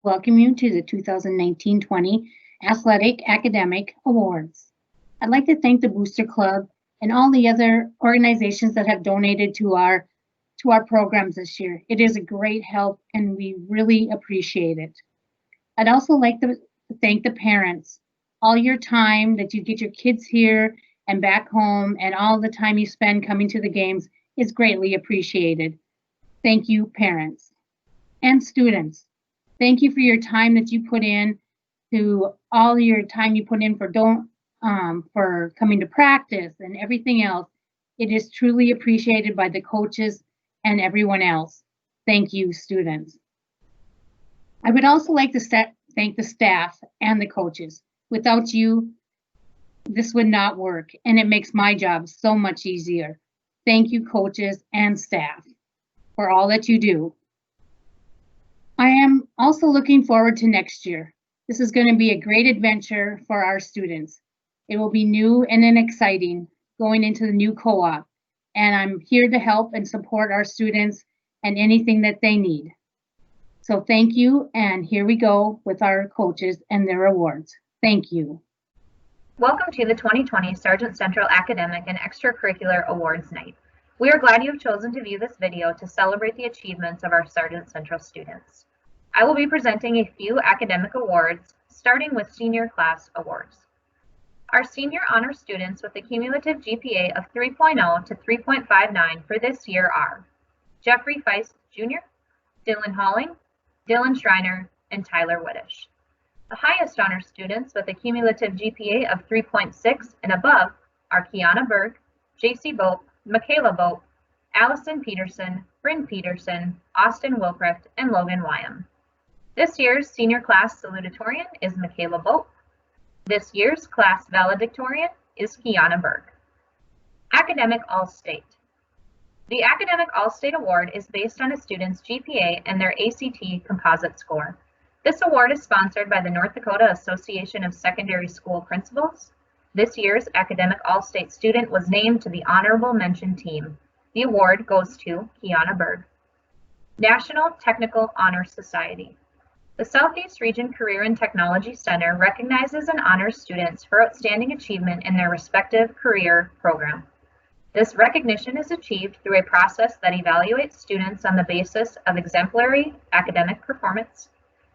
welcome you to the 2019-20 Athletic Academic Awards. I'd like to thank the Booster Club and all the other organizations that have donated to our programs this year. It is a great help and we really appreciate it. I'd also like to thank the parents. All your time that you get your kids here and back home and all the time you spend coming to the games is greatly appreciated. Thank you, parents and students. Thank you for your time that you put in to all your time you put in for coming to practice and everything else. It is truly appreciated by the coaches and everyone else. Thank you, students. I would also like to thank the staff and the coaches. Without you, this would not work, and it makes my job so much easier. Thank you, coaches and staff, for all that you do. I am also looking forward to next year. This is going to be a great adventure for our students. It will be new and exciting going into the new co-op, and I'm here to help and support our students and anything that they need. So thank you, and here we go with our coaches and their awards. Thank you. Welcome to the 2020 Sargent Central Academic and Extracurricular Awards Night. We are glad you have chosen to view this video to celebrate the achievements of our Sargent Central students. I will be presenting a few academic awards, starting with senior class awards. Our senior honor students with a cumulative GPA of 3.0 to 3.59 for this year are Jeffrey Feist Jr., Dylan Halling, Dylan Schreiner, and Tyler Whittish. The highest honor students with a cumulative GPA of 3.6 and above are Kiana Berg, JC Bope, Michaela Bope, Allison Peterson, Bryn Peterson, Austin Wilprecht, and Logan Wyam. This year's senior class salutatorian is Michaela Bope. This year's class valedictorian is Kiana Berg. Academic All-State. The Academic All-State Award is based on a student's GPA and their ACT composite score. This award is sponsored by the North Dakota Association of Secondary School Principals. This year's Academic All-State student was named to the Honorable Mention team. The award goes to Kiana Berg. National Technical Honor Society. The Southeast Region Career and Technology Center recognizes and honors students for outstanding achievement in their respective career program. This recognition is achieved through a process that evaluates students on the basis of exemplary academic performance,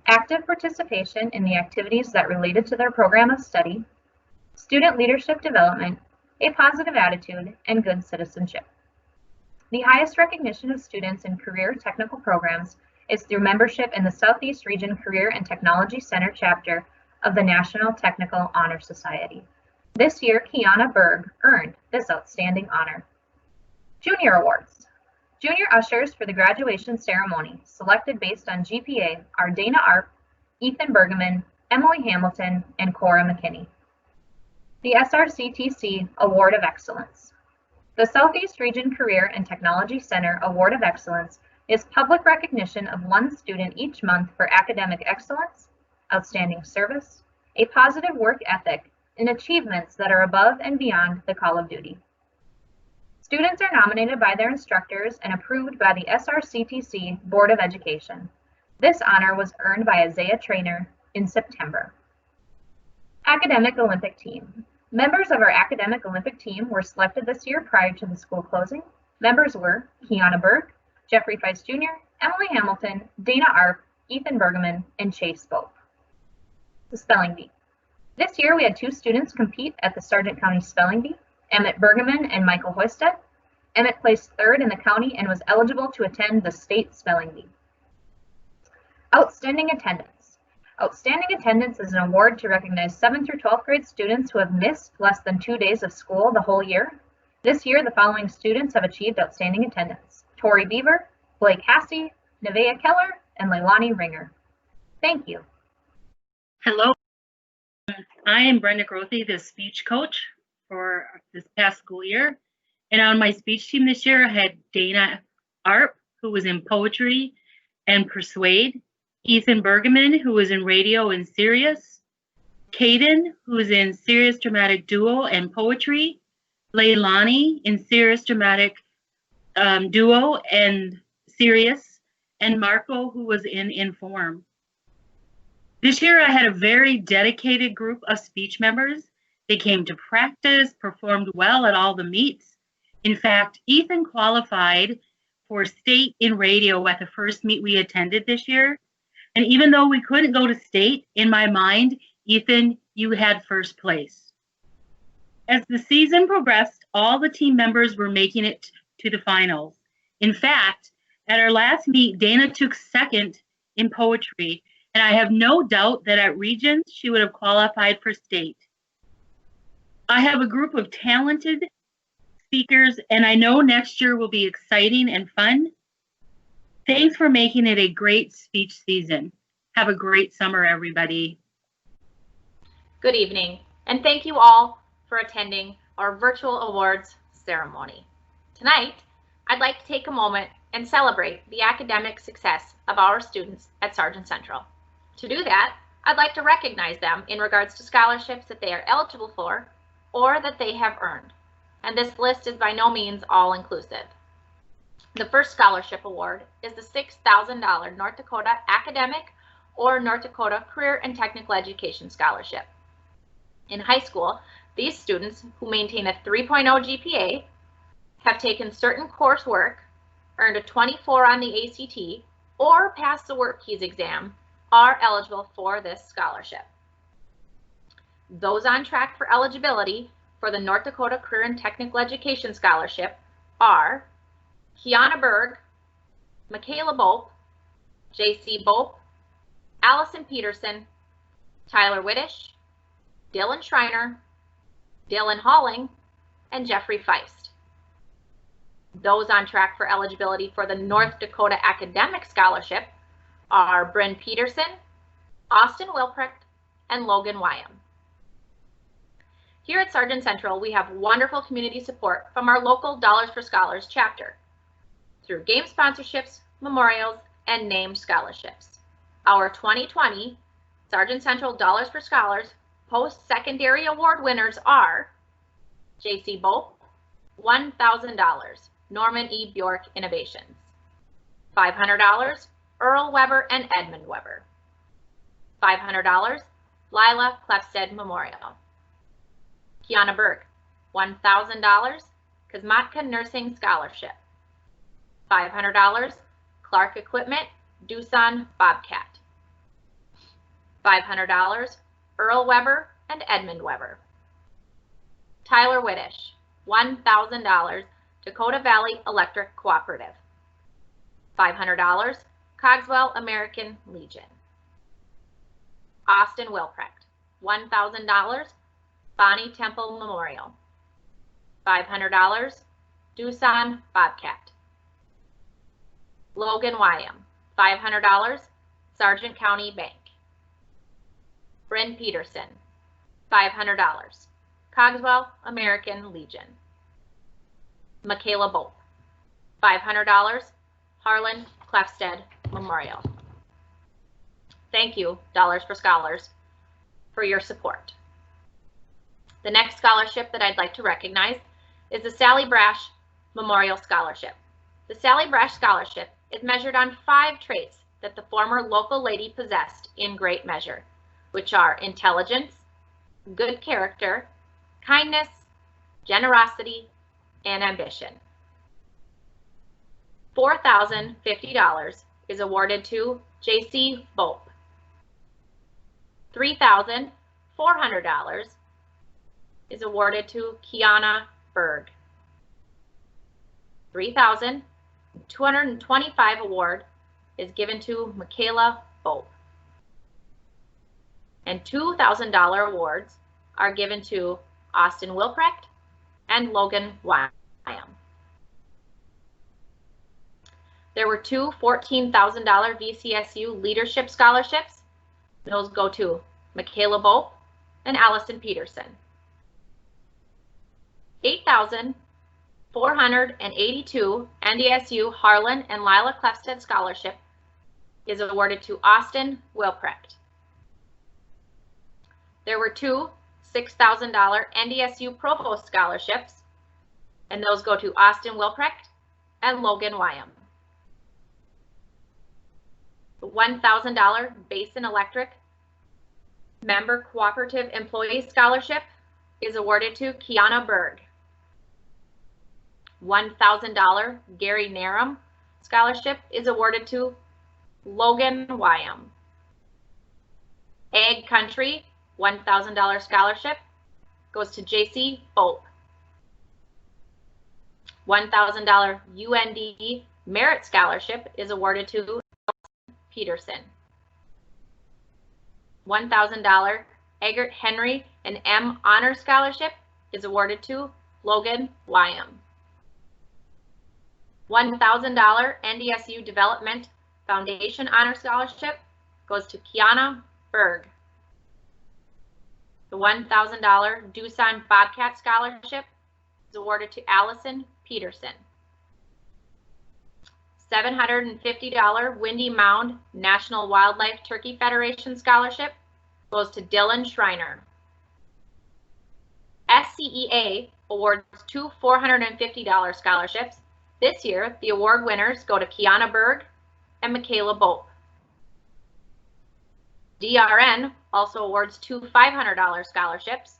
active participation in the activities that related to their program of study, student leadership development, a positive attitude, and good citizenship. The highest recognition of students in career technical programs is through membership in the Southeast Region Career and Technology Center chapter of the National Technical Honor Society. This year, Kiana Berg earned this outstanding honor. Junior Awards. Junior ushers for the graduation ceremony, selected based on GPA, are Dana Arp, Ethan Bergman, Emily Hamilton, and Cora McKinney. The SRCTC Award of Excellence. The Southeast Region Career and Technology Center Award of Excellence is public recognition of one student each month for academic excellence, outstanding service, a positive work ethic, and achievements that are above and beyond the call of duty. Students are nominated by their instructors and approved by the SRCTC Board of Education. This honor was earned by Isaiah Trainer in September. Academic Olympic Team. Members of our Academic Olympic Team were selected this year prior to the school closing. Members were Kiana Berg, Jeffrey Feist Jr., Emily Hamilton, Dana Arp, Ethan Bergman, and Chase Bope. The Spelling Bee. This year we had two students compete at the Sargent County Spelling Bee, Emmett Bergman and Michael Hoisted. Emmett placed third in the county and was eligible to attend the state spelling bee. Outstanding Attendance. Outstanding Attendance is an award to recognize 7th through 12th grade students who have missed less than 2 days of school the whole year. This year, the following students have achieved outstanding attendance: Tori Beaver, Blake Hassey, Nevaeh Keller, and Leilani Ringer. Thank you. Hello, I am Brenda Grothy, the speech coach for this past school year. And on my speech team this year, I had Dana Arp, who was in poetry and persuade, Ethan Bergman, who was in radio and Sirius, Caden, who was in Sirius dramatic duo and poetry, Leilani in Sirius dramatic duo and Sirius, and Marco, who was in Inform. This year I had a very dedicated group of speech members. They came to practice, performed well at all the meets. In fact, Ethan qualified for state in radio at the first meet we attended this year. And even though we couldn't go to state, in my mind, Ethan, you had first place. As the season progressed, all the team members were making it to the finals. In fact, at our last meet, Dana took second in poetry, and I have no doubt that at Regions, she would have qualified for state. I have a group of talented speakers, and I know next year will be exciting and fun. Thanks for making it a great speech season. Have a great summer, everybody. Good evening, and thank you all for attending our virtual awards ceremony. Tonight, I'd like to take a moment and celebrate the academic success of our students at Sargent Central. To do that, I'd like to recognize them in regards to scholarships that they are eligible for or that they have earned. And this list is by no means all-inclusive. The first scholarship award is the $6,000 North Dakota Academic or North Dakota Career and Technical Education Scholarship. In high school, these students who maintain a 3.0 GPA, have taken certain coursework, earned a 24 on the ACT, or passed the Work Keys exam are eligible for this scholarship. Those on track for eligibility for the North Dakota Career and Technical Education Scholarship are Kiana Berg, Michaela Bope, J.C. Bope, Allison Peterson, Tyler Whittish, Dylan Schreiner, Dylan Halling, and Jeffrey Feist. Those on track for eligibility for the North Dakota Academic Scholarship are Bryn Peterson, Austin Wilprecht, and Logan Wyam. Here at Sargent Central, we have wonderful community support from our local Dollars for Scholars chapter through game sponsorships, memorials, and named scholarships. Our 2020 Sargent Central Dollars for Scholars post-secondary award winners are J.C. Bope, $1,000, Norman E. Bjork Innovations. $500, Earl Weber and Edmund Weber. $500, Lila Klefsted Memorial. Kiana Berg, $1,000, Kosmatka Nursing Scholarship. $500, Clark Equipment, Doosan Bobcat. $500, Earl Weber and Edmund Weber. Tyler Whittish, $1,000, Dakota Valley Electric Cooperative. $500, Cogswell American Legion. Austin Wilprecht, $1,000, Bonnie Temple Memorial. $500, Doosan Bobcat. Logan Wyam, $500, Sargent County Bank. Bryn Peterson, $500, Cogswell American Legion. Michaela Bope, $500, Harlan Klefsted Memorial. Thank you, Dollars for Scholars, for your support. The next scholarship that I'd like to recognize is the Sally Brash Memorial Scholarship. The Sally Brash Scholarship is measured on 5 traits that the former local lady possessed in great measure, which are intelligence, good character, kindness, generosity, and ambition. $4,050 is awarded to J.C. Bope. $3,400 is awarded to Kiana Berg. $3,225 award is given to Michaela Bope. And $2,000 awards are given to Austin Wilprecht and Logan Wyam. There were 2 $14,000 VCSU leadership scholarships. Those go to Michaela Bope and Allison Peterson. $8,482 NDSU Harlan and Lila Klefsted Scholarship is awarded to Austin Wilprecht. There were 2 $6,000 NDSU Provost scholarships, and those go to Austin Wilprecht and Logan Wyam. The $1,000 Basin Electric Member Cooperative Employee Scholarship is awarded to Kiana Berg. $1,000 Gary Narum Scholarship is awarded to Logan Wyam. Ag Country $1,000 scholarship goes to JC Bope. $1,000 UND Merit Scholarship is awarded to Peterson. $1,000 Eggert Henry and M Honor Scholarship is awarded to Logan Wyam. $1,000 NDSU Development Foundation Honor Scholarship goes to Kiana Berg. The $1,000 Doosan Bobcat Scholarship is awarded to Allison Peterson. $750 Windy Mound National Wildlife Turkey Federation Scholarship goes to Dylan Schreiner. SCEA awards two $450 scholarships. This year, the award winners go to Kiana Berg and Michaela Bope. DRN also awards two $500 scholarships.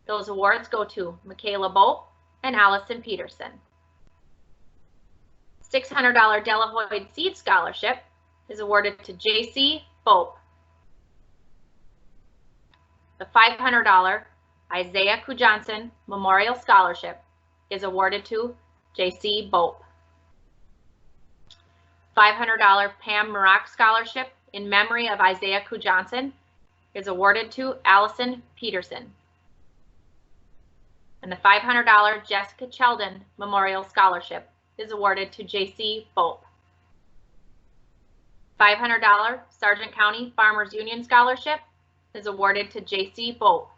Those awards go to Michaela Bope and Allison Peterson. $600 Delahoyde Seed Scholarship is awarded to JC Bope. The $500 Isaiah Kujanson Memorial Scholarship is awarded to JC Bope. $500 Pam Marock Scholarship in memory of Isaiah Kujanson is awarded to Allison Peterson. And the $500 Jessica Cheldon Memorial Scholarship is awarded to JC Bope. $500 Sargent County Farmers Union Scholarship is awarded to JC Bope.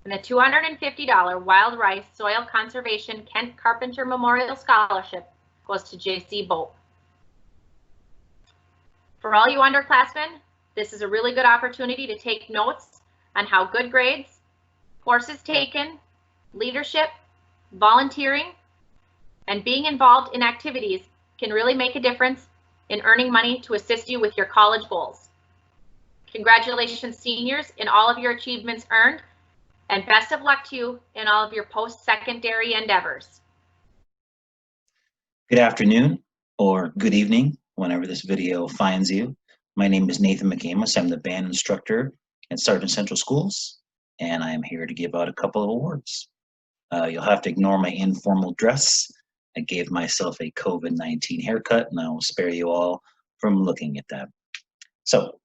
And the $250 Wild Rice Soil Conservation Kent Carpenter Memorial Scholarship goes to JC Bope. For all you underclassmen, this is a really good opportunity to take notes on how good grades, courses taken, leadership, volunteering, and being involved in activities can really make a difference in earning money to assist you with your college goals. Congratulations, seniors, in all of your achievements earned, and best of luck to you in all of your post-secondary endeavors. Good afternoon or good evening, whenever this video finds you. My name is Nathan McAmus. I'm the band instructor at Sargent Central Schools, and I am here to give out a couple of awards. You'll have to ignore my informal dress. I gave myself a COVID-19 haircut, and I will spare you all from looking at that. So,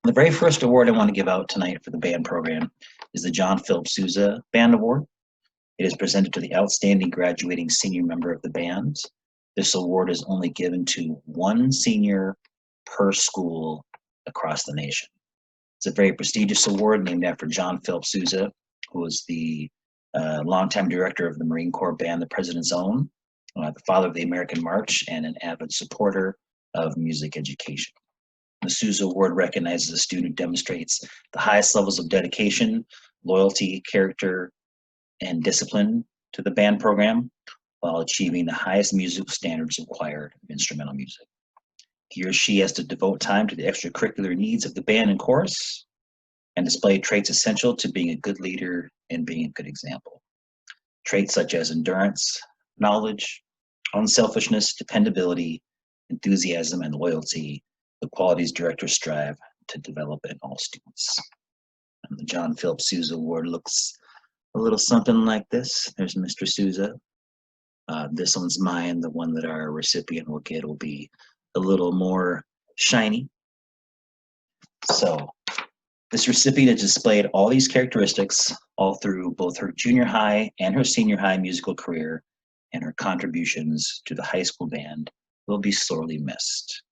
the very first award I want to give out tonight for the band program is the John Philip Sousa Band Award. It is presented to the outstanding graduating senior member of the band. This award is only given to one senior per school across the nation. It's a very prestigious award named after John Philip Sousa, who was the longtime director of the Marine Corps band, The President's Own, the father of the American March, and an avid supporter of music education. The Sousa Award recognizes a student who demonstrates the highest levels of dedication, loyalty, character, and discipline to the band program while achieving the highest musical standards required of instrumental music. He or she has to devote time to the extracurricular needs of the band and chorus and display traits essential to being a good leader and being a good example. Traits such as endurance, knowledge, unselfishness, dependability, enthusiasm, and loyalty, the qualities directors strive to develop in all students. And the John Philip Sousa Award looks a little something like this. There's Mr. Sousa. This one's mine. The one that our recipient will get will be a little more shiny. So this recipient has displayed all these characteristics all through both her junior high and her senior high musical career, and her contributions to the high school band will be sorely missed.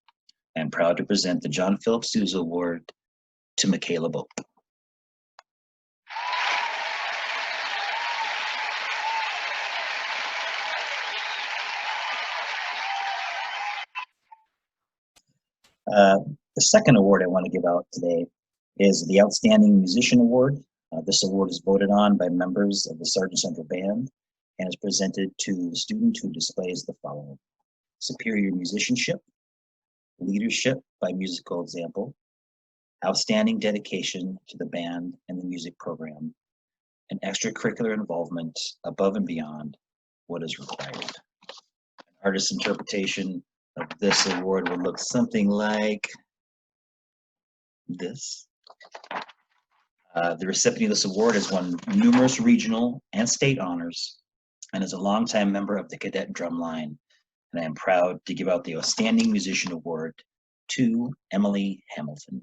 I'm proud to present the John Philip Sousa Award to Michaela Bope. The second award I want to give out today is the Outstanding Musician Award. This award is voted on by members of the Sargent Central Band and is presented to the student who displays the following: superior musicianship, leadership by musical example, outstanding dedication to the band and the music program, and extracurricular involvement above and beyond what is required. An artist's interpretation of this award would look something like this. The recipient of this award has won numerous regional and state honors and is a longtime member of the Cadet Drumline. And I am proud to give out the Outstanding Musician Award to Emily Hamilton.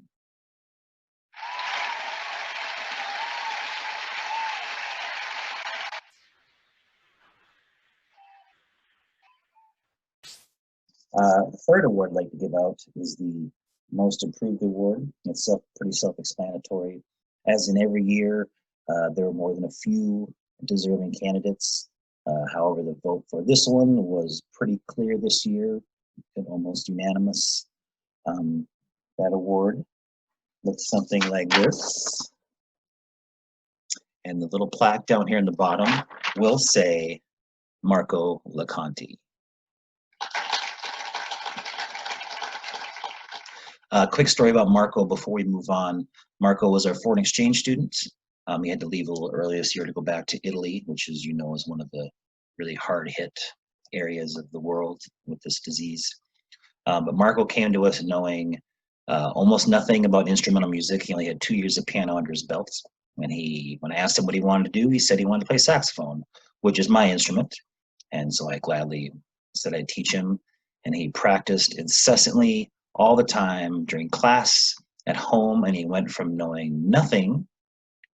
The third award I'd like to give out is the Most Improved Award. It's pretty self-explanatory. As in every year, there were more than a few deserving candidates. However, the vote for this one was pretty clear this year and almost unanimous. That award looks something like this. And the little plaque down here in the bottom will say Marco Laconti. A quick story about Marco before we move on. Marco was our foreign exchange student. He had to leave a little early this year to go back to Italy, which, as you know, is one of the really hard-hit areas of the world with this disease. But Marco came to us knowing almost nothing about instrumental music. He only had 2 years of piano under his belt. When I asked him what he wanted to do, he said he wanted to play saxophone, which is my instrument. And so I gladly said I'd teach him. And he practiced incessantly all the time during class, at home, and he went from knowing nothing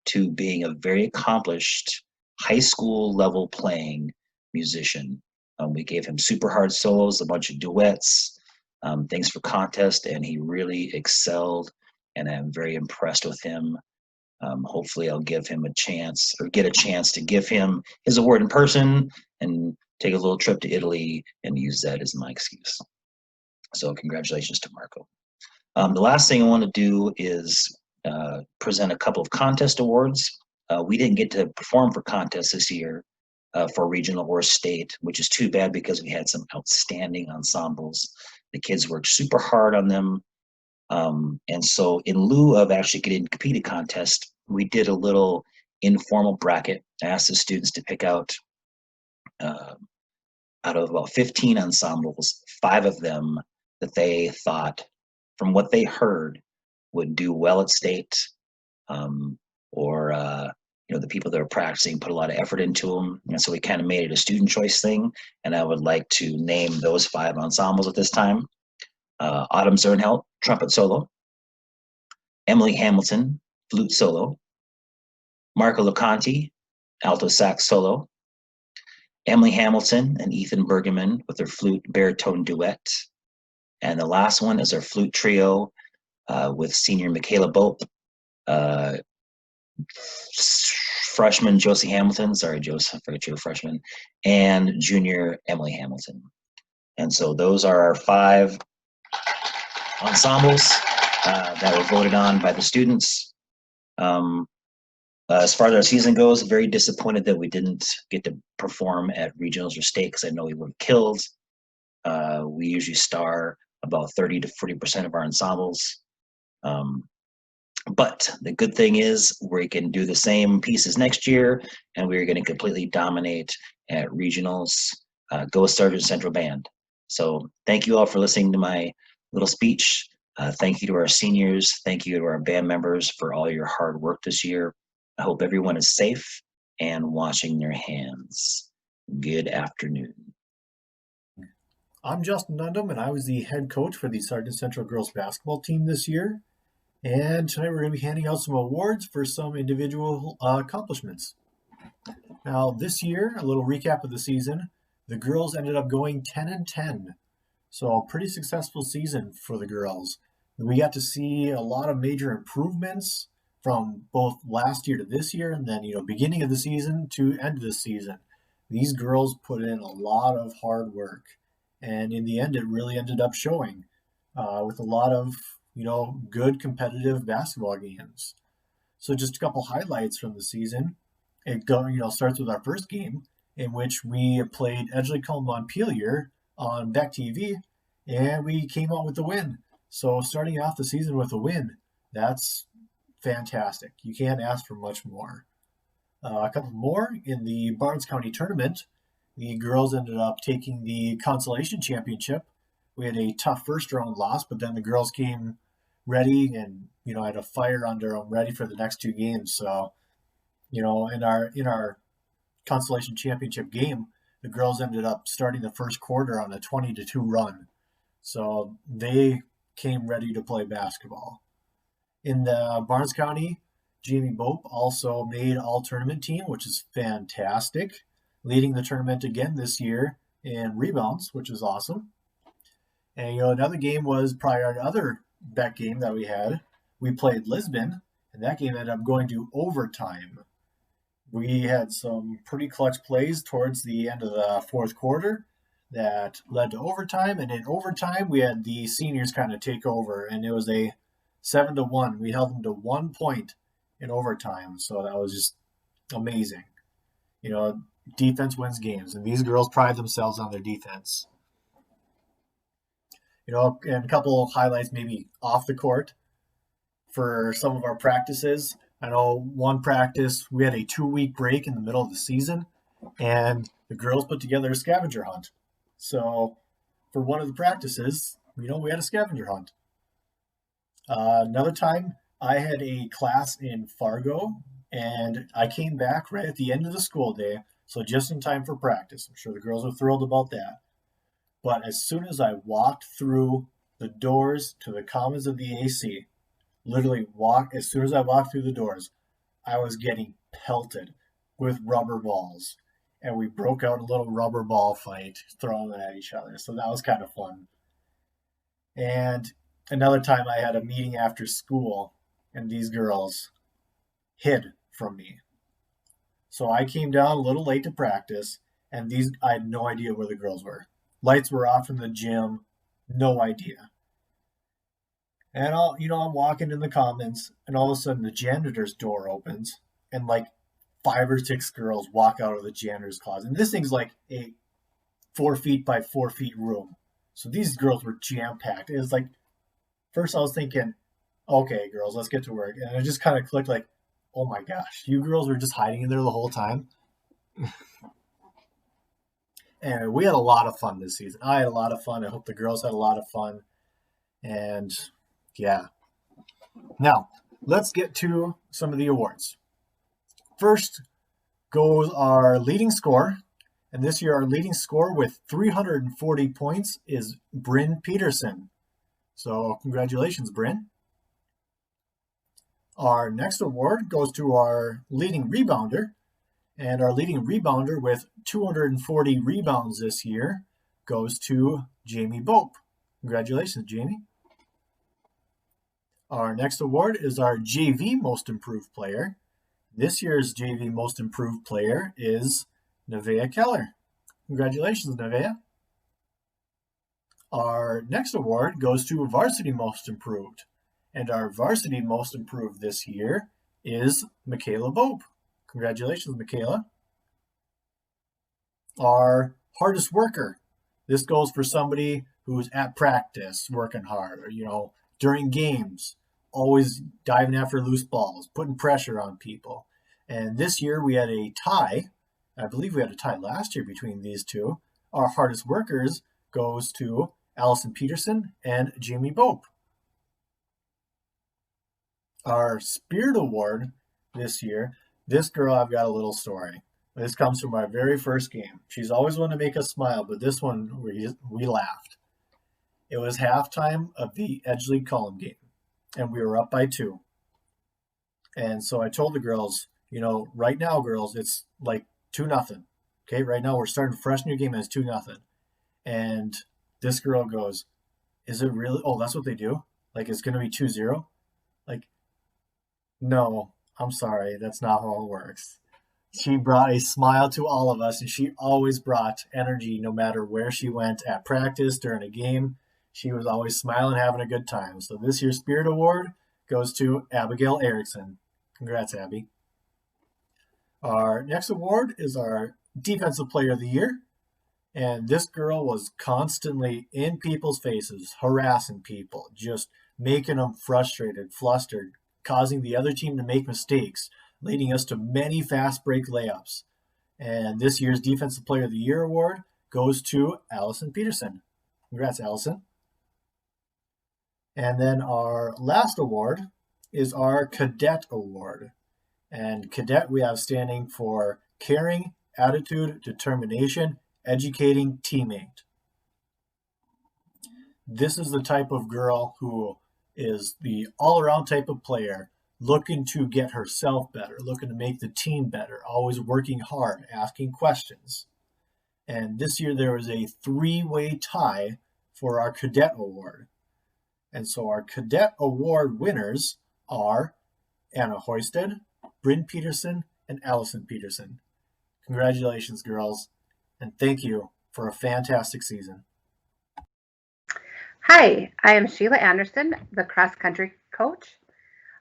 to being a very accomplished high school level playing musician. We gave him super hard solos, a bunch of duets, things for contest, and he really excelled, and I'm very impressed with him. Hopefully I'll give him a chance, or get a chance to give him his award in person and take a little trip to Italy and use that as my excuse. So congratulations to Marco. The last thing I want to do is present a couple of contest awards. We didn't get to perform for contests this year for regional or state, which is too bad because we had some outstanding ensembles. The kids worked super hard on them. And so in lieu of actually getting to compete at contest, we did a little informal bracket. I asked the students to pick out of about 15 ensembles, 5 of them that they thought, from what they heard, would do well at state, or the people that are practicing put a lot of effort into them. And so we kind of made it a student choice thing. And I would like to name those 5 ensembles at this time. Autumn Zernhelt, trumpet solo. Emily Hamilton, flute solo. Marco Laconti, alto sax solo. Emily Hamilton and Ethan Bergeman with their flute baritone duet. And the last one is our flute trio with senior Michaela Bope, freshman Josie Hamilton, sorry, Joseph, I forget you're a freshman, and junior Emily Hamilton. And so those are our 5 ensembles that were voted on by the students. As far as our season goes, very disappointed that we didn't get to perform at regionals or state, because I know we would have killed. We usually star about 30 to 40% of our ensembles. But the good thing is we can do the same pieces next year, and we're going to completely dominate at regionals. Go Sargent Central Band. So thank you all for listening to my little speech. Thank you to our seniors. Thank you to our band members for all your hard work this year. I hope everyone is safe and washing their hands. Good afternoon. I'm Justin Dundham, and I was the head coach for the Sargent Central girls basketball team this year. And tonight we're going to be handing out some awards for some individual accomplishments. Now, this year, a little recap of the season, the girls ended up going 10-10. So a pretty successful season for the girls. We got to see a lot of major improvements from both last year to this year, and then, beginning of the season to end of the season. These girls put in a lot of hard work. And in the end, it really ended up showing with a lot of, good competitive basketball games. So just a couple highlights from the season. It starts with our first game, in which we played Edgeley Montpelier on Beck TV, and we came out with the win. So starting off the season with a win, That's fantastic. You can't ask for much more. A couple more in the Barnes County tournament. The girls ended up taking the consolation championship. We had a tough first round loss, but then the girls came ready and, had a fire under them, ready for the next two games. So, in our consolation championship game, the girls ended up starting the first quarter on a 20-2 run. So they came ready to play basketball. In the Barnes County, Jamie Bope also made all-tournament team, which is fantastic, leading the tournament again this year in rebounds, which is awesome. And, another game was probably our other bet game that we had. We played Lisbon, and that game ended up going to overtime. We had some pretty clutch plays towards the end of the fourth quarter that led to overtime. And in overtime, we had the seniors kind of take over, and it was a 7-1. We held them to 1 point in overtime. So that was just amazing. Defense wins games, and these girls pride themselves on their defense. And a couple of highlights maybe off the court for some of our practices. I know one practice, we had a 2-week break in the middle of the season, and the girls put together a scavenger hunt. So for one of the practices, we had a scavenger hunt. Another time, I had a class in Fargo, and I came back right at the end of the school day, so just in time for practice. I'm sure the girls are thrilled about that. But as soon as I walked through the doors to the commons of the AC, as soon as I walked through the doors, I was getting pelted with rubber balls. And we broke out a little rubber ball fight, throwing them at each other. So that was kind of fun. And another time I had a meeting after school, and these girls hid from me. So I came down a little late to practice, and I had no idea where the girls were. Lights were off in the gym, no idea. And I'm walking in the commons, and all of a sudden the janitor's door opens, and like 5 or 6 girls walk out of the janitor's closet. And this thing's like a 4 feet by 4 feet room. So these girls were jam-packed. It was like, first I was thinking, okay, girls, let's get to work. And it just kind of clicked like, oh my gosh, you girls were just hiding in there the whole time. And we had a lot of fun this season. I had a lot of fun. I hope the girls had a lot of fun. And yeah. Now, let's get to some of the awards. First goes our leading score. And this year, our leading score with 340 points is Bryn Peterson. So congratulations, Bryn. Our next award goes to our leading rebounder. And our leading rebounder with 240 rebounds this year goes to Jamie Bope. Congratulations, Jamie. Our next award is our JV Most Improved Player. This year's JV Most Improved Player is Nevaeh Keller. Congratulations, Nevaeh. Our next award goes to Varsity Most Improved. And our Varsity Most Improved this year is Michaela Bope. Congratulations, Michaela. Our hardest worker. This goes for somebody who's at practice, working hard, or, during games, always diving after loose balls, putting pressure on people. And this year we had a tie. I believe we had a tie last year between these two. Our hardest workers goes to Allison Peterson and Jamie Bope. Our Spirit Award this year, this girl, I've got a little story. This comes from our very first game. She's always one to make us smile, but this one we laughed. It was halftime of the Edgeley Cullum game, and we were up by 2. And so I told the girls, right now, girls, it's like 2-0. Okay, right now we're starting a fresh new game and it's 2-0. And this girl goes, is it really? Oh, that's what they do? Like, it's going to be 2-0? Like, no, I'm sorry. That's not how it works. She brought a smile to all of us, and she always brought energy no matter where she went at practice, during a game. She was always smiling, having a good time. So this year's Spirit Award goes to Abigail Erickson. Congrats, Abby. Our next award is our Defensive Player of the Year. And this girl was constantly in people's faces, harassing people, just making them frustrated, flustered, causing the other team to make mistakes, leading us to many fast break layups. And this year's Defensive Player of the Year award goes to Allison Peterson. Congrats, Allison. And then our last award is our Cadet Award. And Cadet we have standing for Caring, Attitude, Determination, Educating Teammate. This is the type of girl who is the all-around type of player, looking to get herself better, looking to make the team better, always working hard, asking questions. And this year there was a 3-way tie for our Cadet Award. And so our Cadet Award winners are Anna Hoisted, Bryn Peterson, and Allison Peterson. Congratulations, girls, and thank you for a fantastic season. Hi, I am Sheila Anderson, the cross-country coach.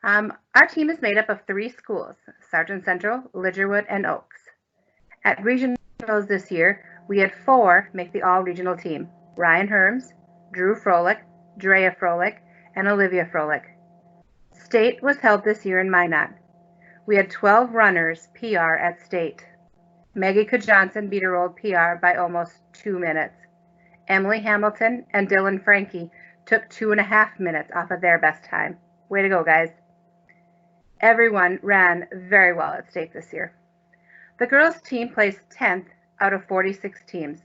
Our team is made up of 3 schools, Sargent Central, Lidgerwood, and Oaks. At regionals this year, we had 4 make the all-regional team, Ryan Herms, Drew Froelich, Drea Froelich, and Olivia Froelich. State was held this year in Minot. We had 12 runners PR at state. Maggie Johnson beat her old PR by almost 2 minutes. Emily Hamilton and Dylan Frankie took 2.5 minutes off of their best time. Way to go, guys. Everyone ran very well at state this year. The girls' team placed 10th out of 46 teams.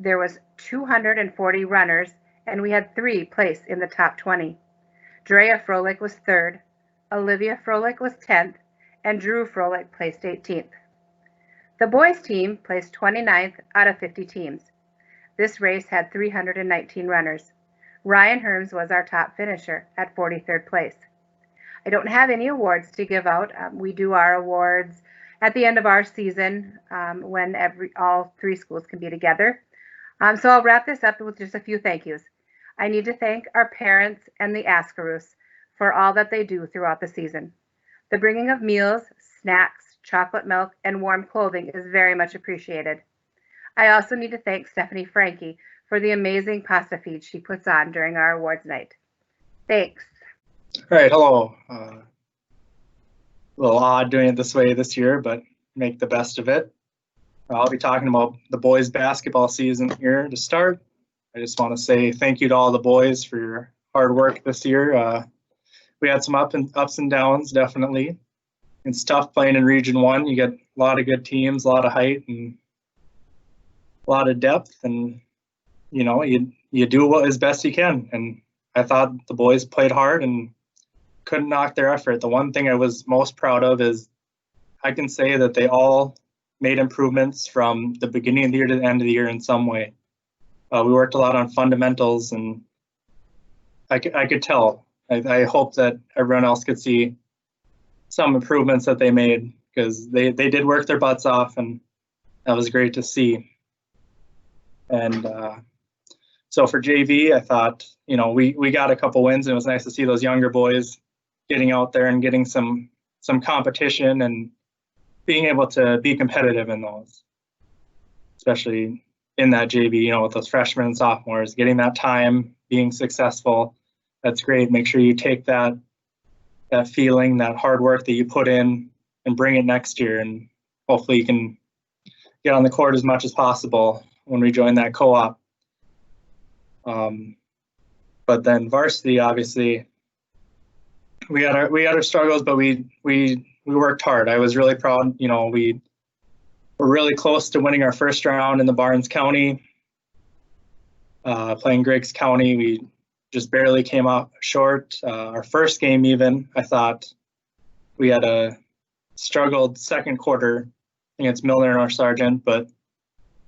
There was 240 runners, and we had 3 place in the top 20. Drea Froelich was 3rd, Olivia Froelich was 10th, and Drew Froelich placed 18th. The boys' team placed 29th out of 50 teams. This race had 319 runners. Ryan Herms was our top finisher at 43rd place. I don't have any awards to give out. We do our awards at the end of our season when all 3 schools can be together. So I'll wrap this up with just a few thank yous. I need to thank our parents and the Ascaroos for all that they do throughout the season. The bringing of meals, snacks, chocolate milk, and warm clothing is very much appreciated. I also need to thank Stephanie Frankie for the amazing pasta feed she puts on during our awards night. Thanks. All right, hello. A little odd doing it this way this year, but make the best of it. I'll be talking about the boys basketball season here to start. I just want to say thank you to all the boys for your hard work this year. We had some ups and downs, definitely. It's tough playing in Region 1. You get a lot of good teams, a lot of height, and a lot of depth, and you know, you do what as best you can. And I thought the boys played hard and couldn't knock their effort. The one thing I was most proud of is I can say that they all made improvements from the beginning of the year to the end of the year in some way. We worked a lot on fundamentals, and I could tell. I hope that everyone else could see some improvements that they made, because they did work their butts off, and that was great to see. And so for JV, I thought, you know, we got a couple wins, and it was nice to see those younger boys getting out there and getting some competition and being able to be competitive in those, especially in that JV, you know, with those freshmen and sophomores, getting that time, being successful. That's great. Make sure you take that feeling, that hard work that you put in, and bring it next year. And hopefully you can get on the court as much as possible when we join that co-op. But then varsity, obviously, we had our struggles, but we worked hard. I was really proud. You know, we were really close to winning our first round in the Barnes County, playing Griggs County. We just barely came up short. Our first game, even, I thought we had a struggled second quarter against Milner and our Sargent, but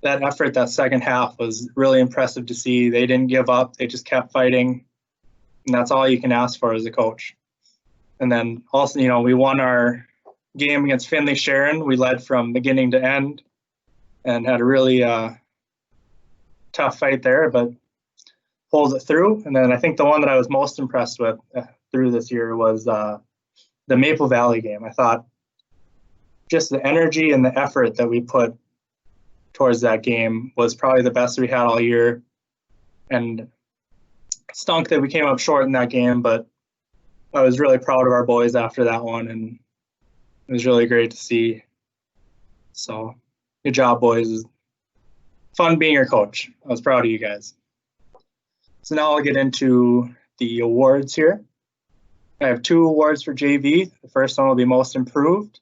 that effort, that second half, was really impressive to see. They didn't give up. They just kept fighting, and that's all you can ask for as a coach. And then also, you know, we won our game against Finley Sharon. We led from beginning to end and had a really tough fight there, but pulled it through. And then I think the one that I was most impressed with through this year was the Maple Valley game. I thought just the energy and the effort that we put towards that game was probably the best we had all year. And stunk that we came up short in that game, but I was really proud of our boys after that one, and it was really great to see. So good job, boys. It was fun being your coach. I was proud of you guys. So now I'll get into the awards here. I have 2 awards for JV. The first one will be most improved,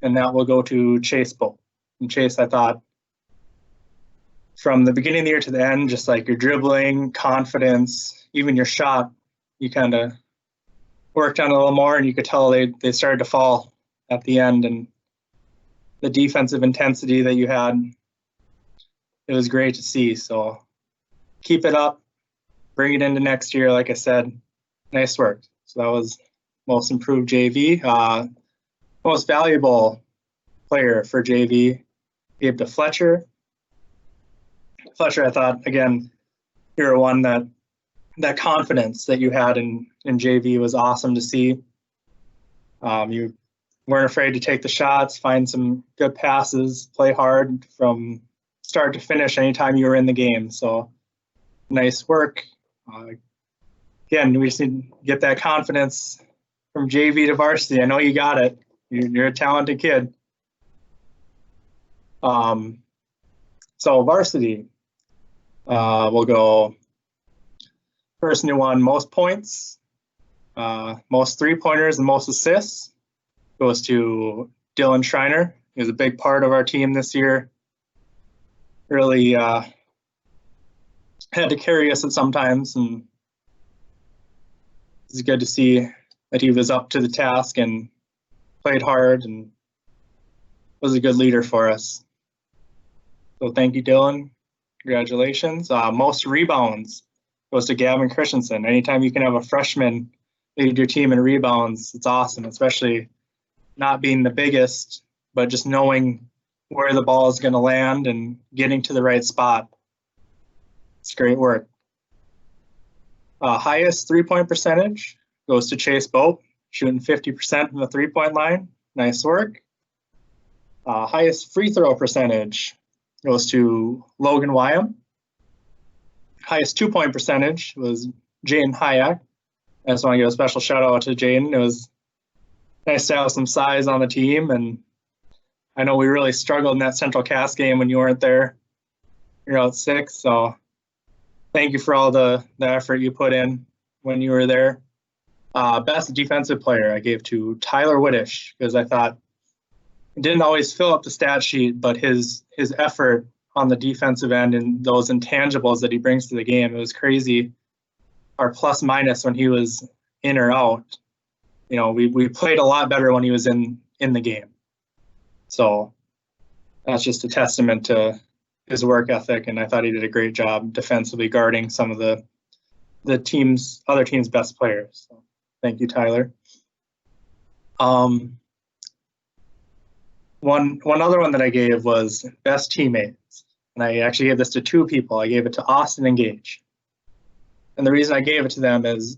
and that will go to Chase Bolt. And Chase, I thought, from the beginning of the year to the end, just like your dribbling, confidence, even your shot, you kind of worked on it a little more, and you could tell they started to fall at the end. And the defensive intensity that you had, it was great to see. So keep it up, bring it into next year. Like I said, nice work. So that was most improved JV. Most valuable player for JV gave to Fletcher. Fletcher, I thought, again, you're one that confidence that you had in JV was awesome to see. You weren't afraid to take the shots, find some good passes, play hard from start to finish anytime you were in the game. So nice work. Again, we just need to get that confidence from JV to varsity. I know you got it. You're a talented kid. So varsity, we'll go person who won most points, most 3-pointers, and most assists goes to Dylan Schreiner. He was a big part of our team this year. Really had to carry us at sometimes, and it's good to see that he was up to the task and played hard and was a good leader for us. So thank you, Dylan. Congratulations. Most rebounds goes to Gavin Christensen. Anytime you can have a freshman lead your team in rebounds, it's awesome, especially not being the biggest, but just knowing where the ball is going to land and getting to the right spot. It's great work. Highest 3-point percentage goes to Chase Bolt, shooting 50% from the 3-point line. Nice work. Highest free throw percentage goes to Logan Wyam. Highest 2-point percentage was Jaden Hayek. I just want to give a special shout out to Jaden. It was nice to have some size on the team, and I know we really struggled in that Central Cass game when you weren't there. You're out sick, so thank you for all the effort you put in when you were there. Best defensive player I gave to Tyler Whittish, because I thought he didn't always fill up the stat sheet, but his effort on the defensive end and those intangibles that he brings to the game, it was crazy. Our plus minus when he was in or out, you know, we played a lot better when he was in the game. So that's just a testament to his work ethic, and I thought he did a great job defensively guarding some of the other team's best players. So thank you, Tyler. One other one that I gave was best teammates, and I actually gave this to 2 people. I gave it to Austin and Gage, and the reason I gave it to them is,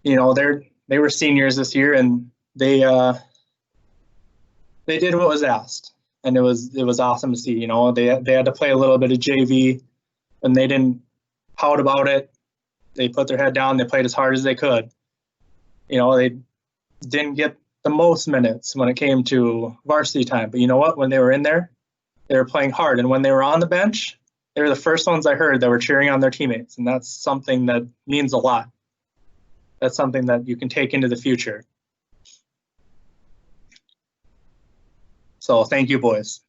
you know, they were seniors this year, and they did what was asked. And it was awesome to see. You know, they had to play a little bit of JV, and they didn't pout about it. They put their head down. They played as hard as they could. You know, they didn't get the most minutes when it came to varsity time. But you know what? When they were in there, they were playing hard. And when they were on the bench, they were the first ones I heard that were cheering on their teammates. And that's something that means a lot. That's something that you can take into the future. So thank you, boys.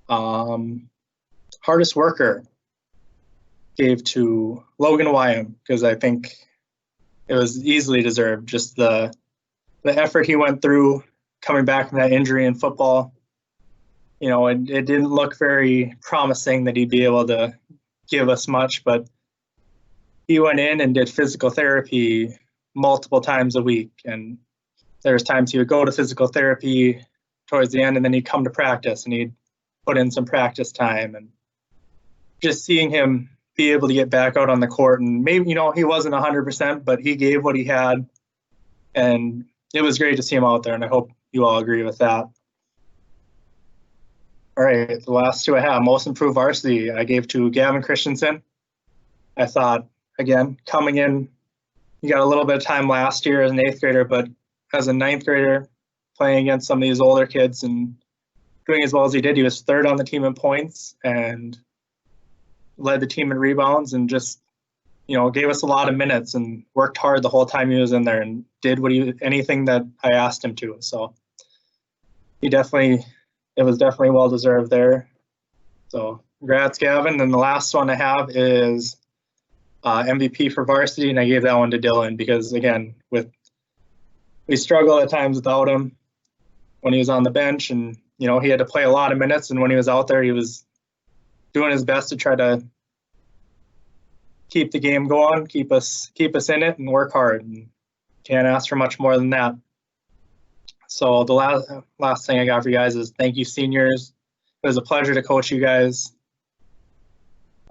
Hardest worker gave to Logan Wyam, because I think it was easily deserved. Just the effort he went through coming back from that injury in football. You know, it didn't look very promising that he'd be able to give us much, but he went in and did physical therapy multiple times a week. And there's times he would go to physical therapy towards the end, and then he'd come to practice and he'd put in some practice time. And just seeing him be able to get back out on the court, and maybe, you know, he wasn't 100%, but he gave what he had, and it was great to see him out there, and I hope you all agree with that. All right, the last 2 I have. Most improved varsity I gave to Gavin Christensen. I thought, again, coming in, you got a little bit of time last year as an 8th grader, but as a 9th grader, playing against some of these older kids and doing as well as he did, he was 3rd on the team in points and led the team in rebounds and just, gave us a lot of minutes and worked hard the whole time he was in there and did anything that I asked him to. So it was definitely well deserved there. So congrats, Gavin. And the last one I have is MVP for varsity, and I gave that one to Dylan because, again, we struggle at times without him when he was on the bench, and he had to play a lot of minutes. And when he was out there, he was doing his best to try to keep the game going, keep us in it, and work hard. And can't ask for much more than that. So the last thing I got for you guys is thank you, seniors. It was a pleasure to coach you guys.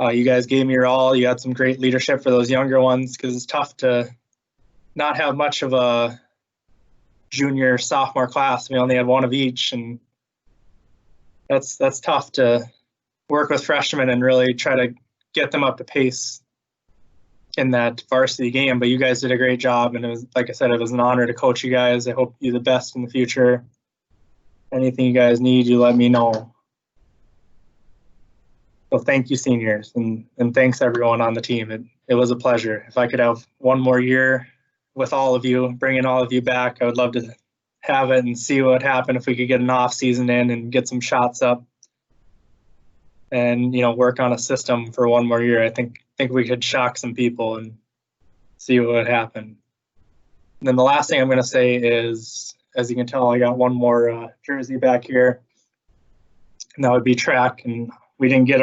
You guys gave me your all. You had some great leadership for those younger ones because it's tough to not have much of a junior, sophomore class. We only had one of each, and that's tough to work with freshmen and really try to get them up to pace in that varsity game. But you guys did a great job, and it was, like I said, it was an honor to coach you guys. I hope you the best in the future. Anything you guys need, you let me know. So thank you, seniors, and thanks everyone on the team. It was a pleasure. If I could have one more year with all of you, bringing all of you back, I would love to have it and see what happened if we could get an off season in and get some shots up and work on a system for one more year. I think we could shock some people and see what would happen. And then the last thing I'm going to say is, as you can tell, I got one more jersey back here, and that would be track. And we didn't get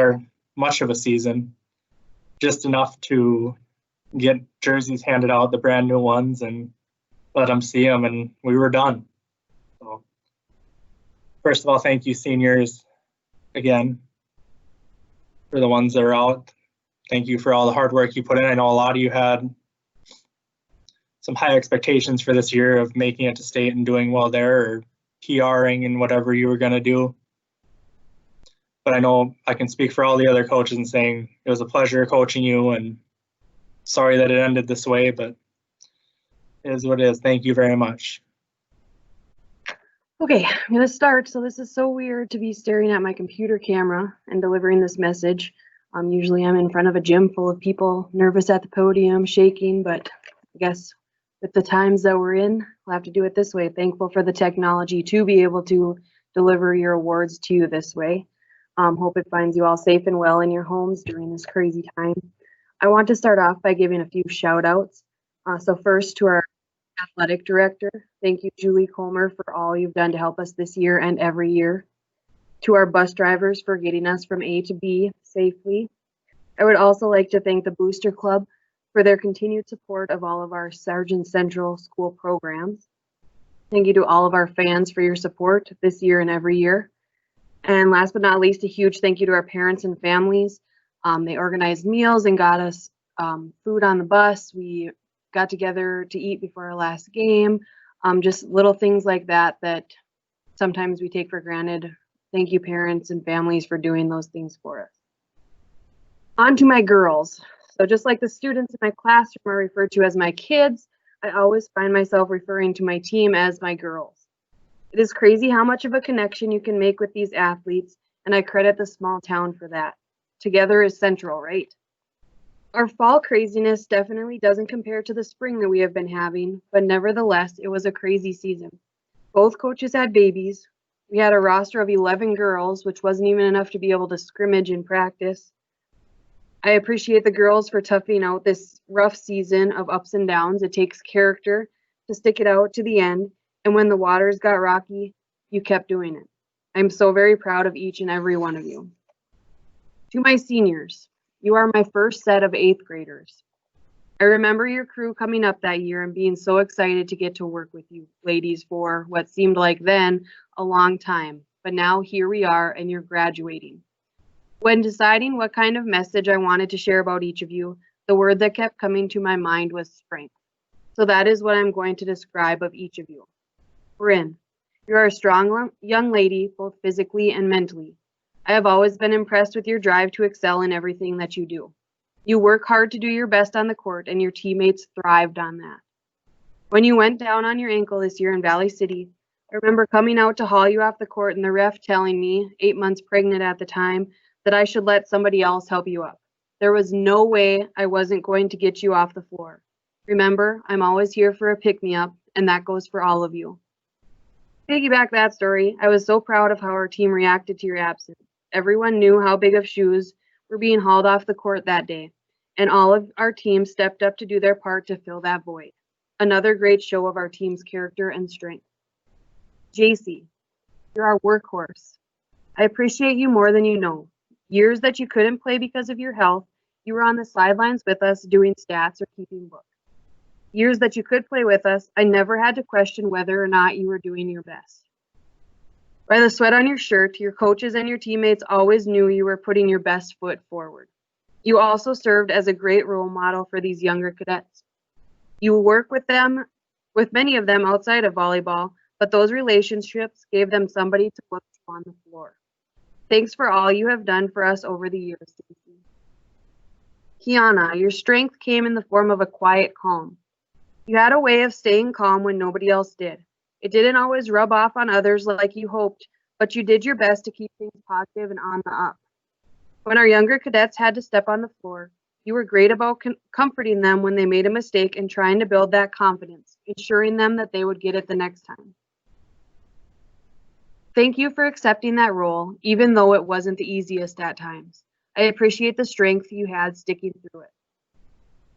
much of a season, just enough to get jerseys handed out, the brand new ones, and let them see them, and we were done. So first of all, thank you, seniors, again, for the ones that are out. Thank you for all the hard work you put in. I know a lot of you had some high expectations for this year of making it to state and doing well there, or PRing and whatever you were going to do. But I know I can speak for all the other coaches and saying it was a pleasure coaching you, and sorry that it ended this way, but it is what it is. Thank you very much. Okay, I'm going to start. So this is so weird to be staring at my computer camera and delivering this message. Usually I'm in front of a gym full of people, nervous at the podium, shaking, but I guess with the times that we're in, we'll have to do it this way. Thankful for the technology to be able to deliver your awards to you this way. Hope it finds you all safe and well in your homes during this crazy time. I want to start off by giving a few shout outs. So first to our athletic director, thank you, Julie Colmer, for all you've done to help us this year and every year. To our bus drivers for getting us from A to B safely. I would also like to thank the Booster Club for their continued support of all of our Sargent Central school programs. Thank you to all of our fans for your support this year and every year. And last but not least, a huge thank you to our parents and families. They organized meals and got us food on the bus. We got together to eat before our last game. Just little things like that that sometimes we take for granted. Thank you, parents and families, for doing those things for us. On to my girls. So just like the students in my classroom are referred to as my kids, I always find myself referring to my team as my girls. It is crazy how much of a connection you can make with these athletes, and I credit the small town for that. Together is central, right? Our fall craziness definitely doesn't compare to the spring that we have been having, but nevertheless, it was a crazy season. Both coaches had babies. We had a roster of 11 girls, which wasn't even enough to be able to scrimmage and practice. I appreciate the girls for toughing out this rough season of ups and downs. It takes character to stick it out to the end, and when the waters got rocky, you kept doing it. I'm so very proud of each and every one of you. To my seniors, you are my first set of 8th graders. I remember your crew coming up that year and being so excited to get to work with you ladies for what seemed like then a long time, but now here we are and you're graduating. When deciding what kind of message I wanted to share about each of you, the word that kept coming to my mind was strength. So that is what I'm going to describe of each of you. Bryn, you are a strong young lady, both physically and mentally. I have always been impressed with your drive to excel in everything that you do. You work hard to do your best on the court, and your teammates thrived on that. When you went down on your ankle this year in Valley City, I remember coming out to haul you off the court and the ref telling me, 8 months pregnant at the time, that I should let somebody else help you up. There was no way I wasn't going to get you off the floor. Remember, I'm always here for a pick-me-up, and that goes for all of you. Piggyback that story, I was so proud of how our team reacted to your absence. Everyone knew how big of shoes were being hauled off the court that day, and all of our team stepped up to do their part to fill that void. Another great show of our team's character and strength. JC, you're our workhorse. I appreciate you more than you know. Years that you couldn't play because of your health, you were on the sidelines with us doing stats or keeping books. Years that you could play with us, I never had to question whether or not you were doing your best. By the sweat on your shirt, your coaches and your teammates always knew you were putting your best foot forward. You also served as a great role model for these younger cadets. You work with many of them outside of volleyball, but those relationships gave them somebody to look to on the floor. Thanks for all you have done for us over the years, Stacey. Kiana, your strength came in the form of a quiet calm. You had a way of staying calm when nobody else did. It didn't always rub off on others like you hoped, but you did your best to keep things positive and on the up. When our younger cadets had to step on the floor, you were great about comforting them when they made a mistake and trying to build that confidence, ensuring them that they would get it the next time. Thank you for accepting that role, even though it wasn't the easiest at times. I appreciate the strength you had sticking through it.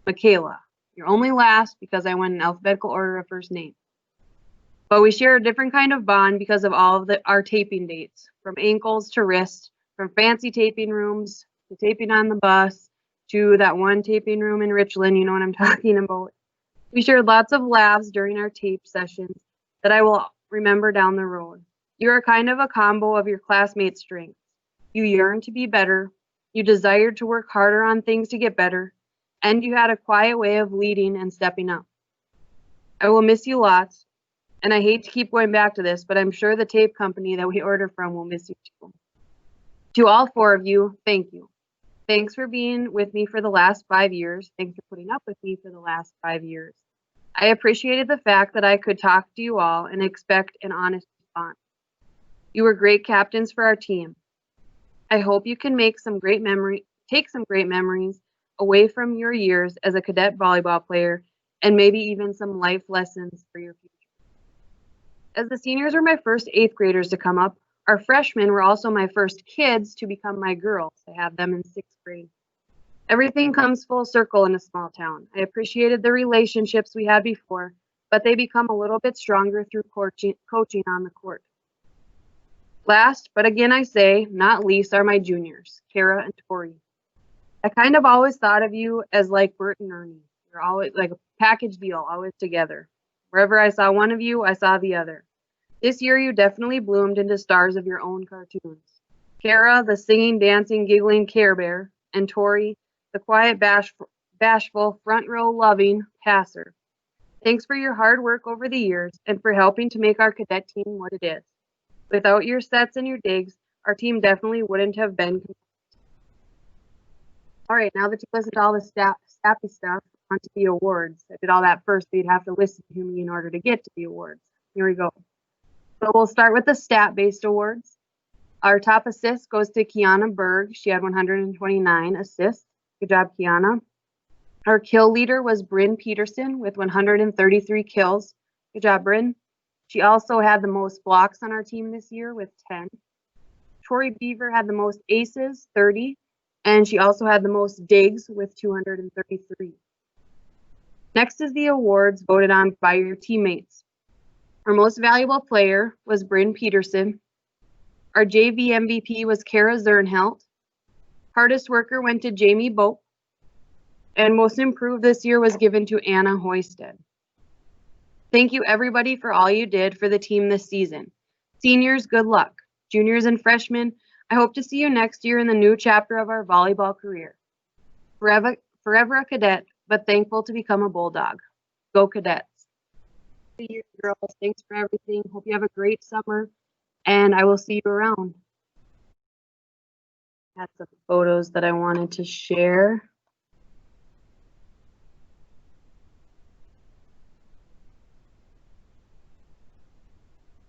Michaela, you're only last because I went in alphabetical order of first name. But we share a different kind of bond because of all of our taping dates, from ankles to wrists, from fancy taping rooms to taping on the bus to that one taping room in Richland, you know what I'm talking about. We shared lots of laughs during our tape sessions that I will remember down the road. You are kind of a combo of your classmates' strengths. You yearned to be better, you desired to work harder on things to get better, and you had a quiet way of leading and stepping up. I will miss you lots, and I hate to keep going back to this, but I'm sure the tape company that we order from will miss you too. To all four of you, thank you. Thanks for being with me for the last 5 years. Thanks for putting up with me for the last 5 years. I appreciated the fact that I could talk to you all and expect an honest response. You were great captains for our team. I hope you can take some great memories away from your years as a cadet volleyball player and maybe even some life lessons for your future. As the seniors were my first 8th graders to come up, our freshmen were also my first kids to become my girls. I have them in 6th grade. Everything comes full circle in a small town. I appreciated the relationships we had before, but they become a little bit stronger through coaching on the court. Last, but again I say, not least, are my juniors, Kara and Tori. I kind of always thought of you as like Bert and Ernie. You're always like a package deal, always together. Wherever I saw one of you, I saw the other. This year you definitely bloomed into stars of your own cartoons. Kara, the singing, dancing, giggling Care Bear, and Tori, the quiet, bashful, front row loving passer. Thanks for your hard work over the years and for helping to make our cadet team what it is. Without your sets and your digs, our team definitely wouldn't have been. All right, now that you listened to all the sappy stuff, on to the awards. I did all that first, so you'd have to listen to me in order to get to the awards. Here we go. So we'll start with the stat-based awards. Our top assist goes to Kiana Berg. She had 129 assists. Good job, Kiana. Our kill leader was Bryn Peterson with 133 kills. Good job, Bryn. She also had the most blocks on our team this year with 10. Tori Beaver had the most aces, 30, and she also had the most digs with 233. Next is the awards voted on by your teammates. Our most valuable player was Bryn Peterson. Our JV MVP was Kara Zernhelt. Hardest worker went to Jamie Bope. And most improved this year was given to Anna Hoisted. Thank you everybody for all you did for the team this season. Seniors, good luck. Juniors and freshmen, I hope to see you next year in the new chapter of our volleyball career. Forever a cadet, but thankful to become a Bulldog. Go Cadets. See you girls. Thanks for everything. Hope you have a great summer, and I will see you around. Had some photos that I wanted to share.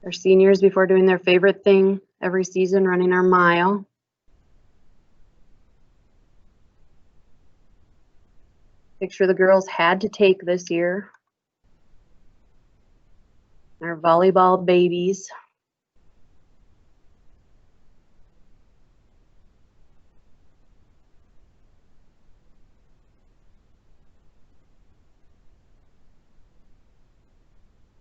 Our seniors before doing their favorite thing every season, running our mile. Picture the girls had to take this year. Our volleyball babies.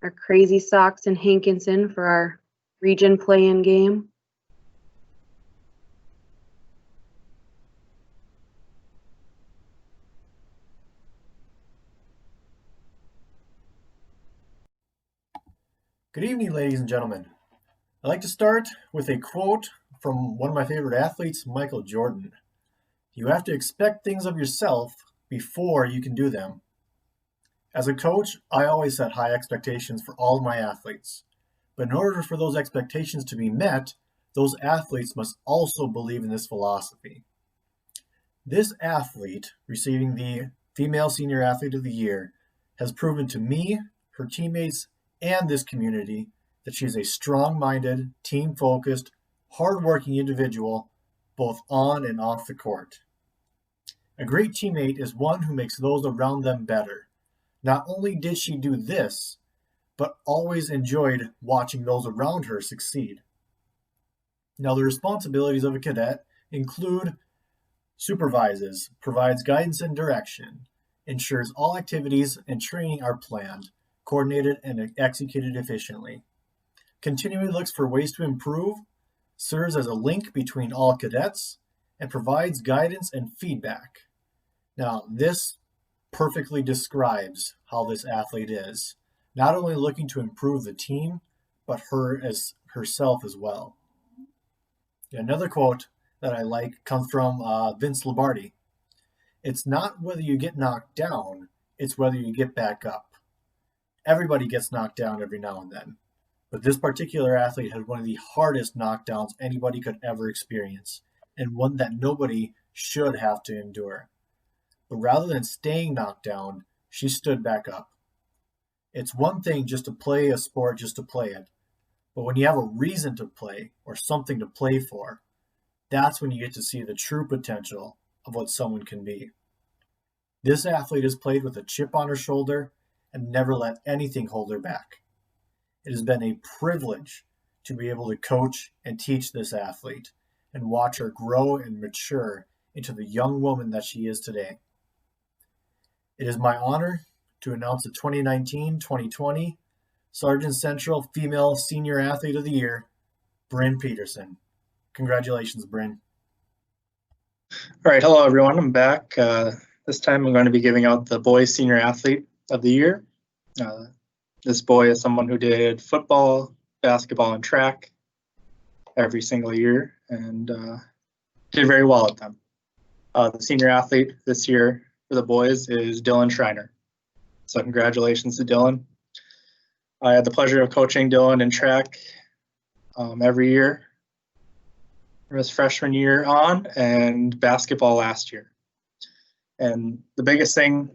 Our crazy socks and Hankinson for our region play-in game. Good evening, ladies and gentlemen. I'd like to start with a quote from one of my favorite athletes, Michael Jordan. You have to expect things of yourself before you can do them. As a coach, I always set high expectations for all of my athletes. But in order for those expectations to be met, those athletes must also believe in this philosophy. This athlete, receiving the Female Senior Athlete of the Year, has proven to me, her teammates, and this community that she is a strong-minded, team-focused, hard-working individual, both on and off the court. A great teammate is one who makes those around them better. Not only did she do this, but always enjoyed watching those around her succeed. Now, the responsibilities of a cadet include supervises, provides guidance and direction, ensures all activities and training are planned, coordinated, and executed efficiently, continually looks for ways to improve, serves as a link between all cadets, and provides guidance and feedback. Now, this perfectly describes how this athlete is, not only looking to improve the team, but her as herself as well. Another quote that I like comes from Vince Lombardi. It's not whether you get knocked down, it's whether you get back up. Everybody gets knocked down every now and then, but this particular athlete had one of the hardest knockdowns anybody could ever experience, and one that nobody should have to endure. But rather than staying knocked down, she stood back up. It's one thing just to play a sport just to play it, but when you have a reason to play or something to play for, that's when you get to see the true potential of what someone can be. This athlete has played with a chip on her shoulder and never let anything hold her back. It has been a privilege to be able to coach and teach this athlete and watch her grow and mature into the young woman that she is today. It is my honor to announce the 2019-2020 Sargent Central Female Senior Athlete of the Year, Bryn Peterson. Congratulations, Bryn. All right, hello everyone. I'm back. This time I'm going to be giving out the Boys Senior Athlete of the Year. This boy is someone who did football, basketball, and track every single year and did very well at them. The senior athlete this year for the boys is Dylan Schreiner. So congratulations to Dylan. I had the pleasure of coaching Dylan in track every year from his freshman year on, and basketball last year. And the biggest thing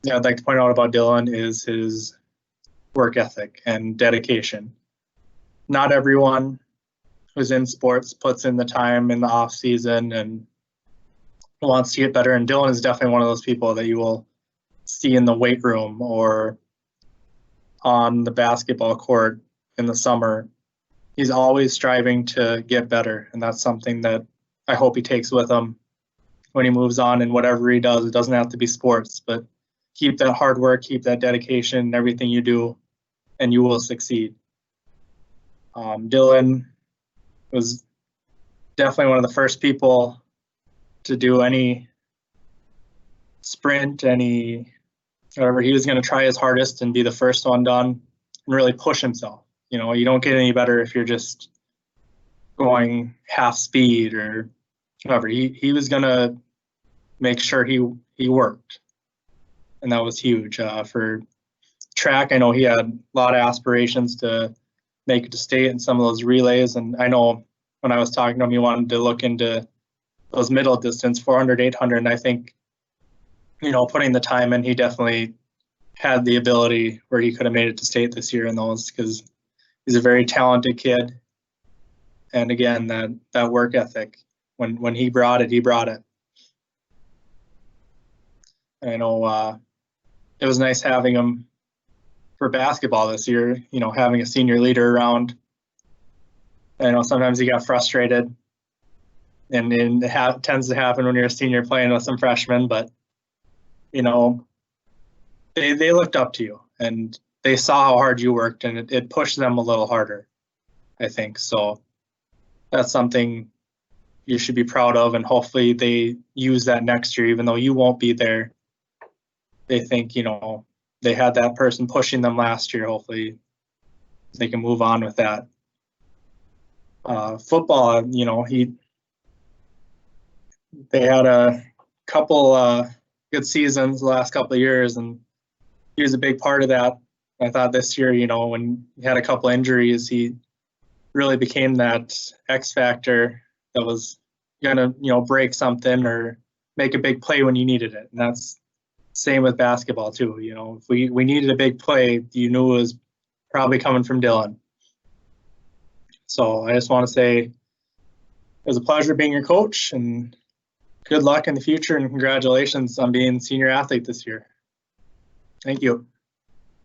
I'd like to point out about Dylan is his work ethic and dedication. Not everyone who's in sports puts in the time in the off season and wants to get better. And Dylan is definitely one of those people that you will see in the weight room or on the basketball court in the summer. He's always striving to get better. And that's something that I hope he takes with him when he moves on in whatever he does. It doesn't have to be sports, but keep that hard work, keep that dedication in everything you do, and you will succeed. Dylan was definitely one of the first people to do any sprint, whatever. He was going to try his hardest and be the first one done and really push himself. You know, you don't get any better if you're just going half speed or whatever. He was going to make sure he worked. And that was huge. For track, I know he had a lot of aspirations to make it to state in some of those relays. And I know when I was talking to him, he wanted to look into those middle distance, 400, 800. And I think, putting the time in, he definitely had the ability where he could have made it to state this year in those, because He's a very talented kid. And again, that work ethic, when he brought it, he brought it. I know it was nice having him for basketball this year, you know, having a senior leader around. I know sometimes he got frustrated, and it tends to happen when you're a senior playing with some freshmen, but, you know, they looked up to you and they saw how hard you worked, and it pushed them a little harder, I think. So that's something you should be proud of, and hopefully they use that next year, even though you won't be there. They think, you know, they had that person pushing them last year. Hopefully they can move on with that. Football, you know, they had a couple good seasons the last couple of years, and he was a big part of that. I thought this year, you know, when he had a couple injuries, he really became that X factor that was gonna, you know, break something or make a big play when you needed it. And that's same with basketball too. You know, if we needed a big play, you knew it was probably coming from Dylan. So I just want to say it was a pleasure being your coach, and good luck in the future, and congratulations on being senior athlete this year. Thank you.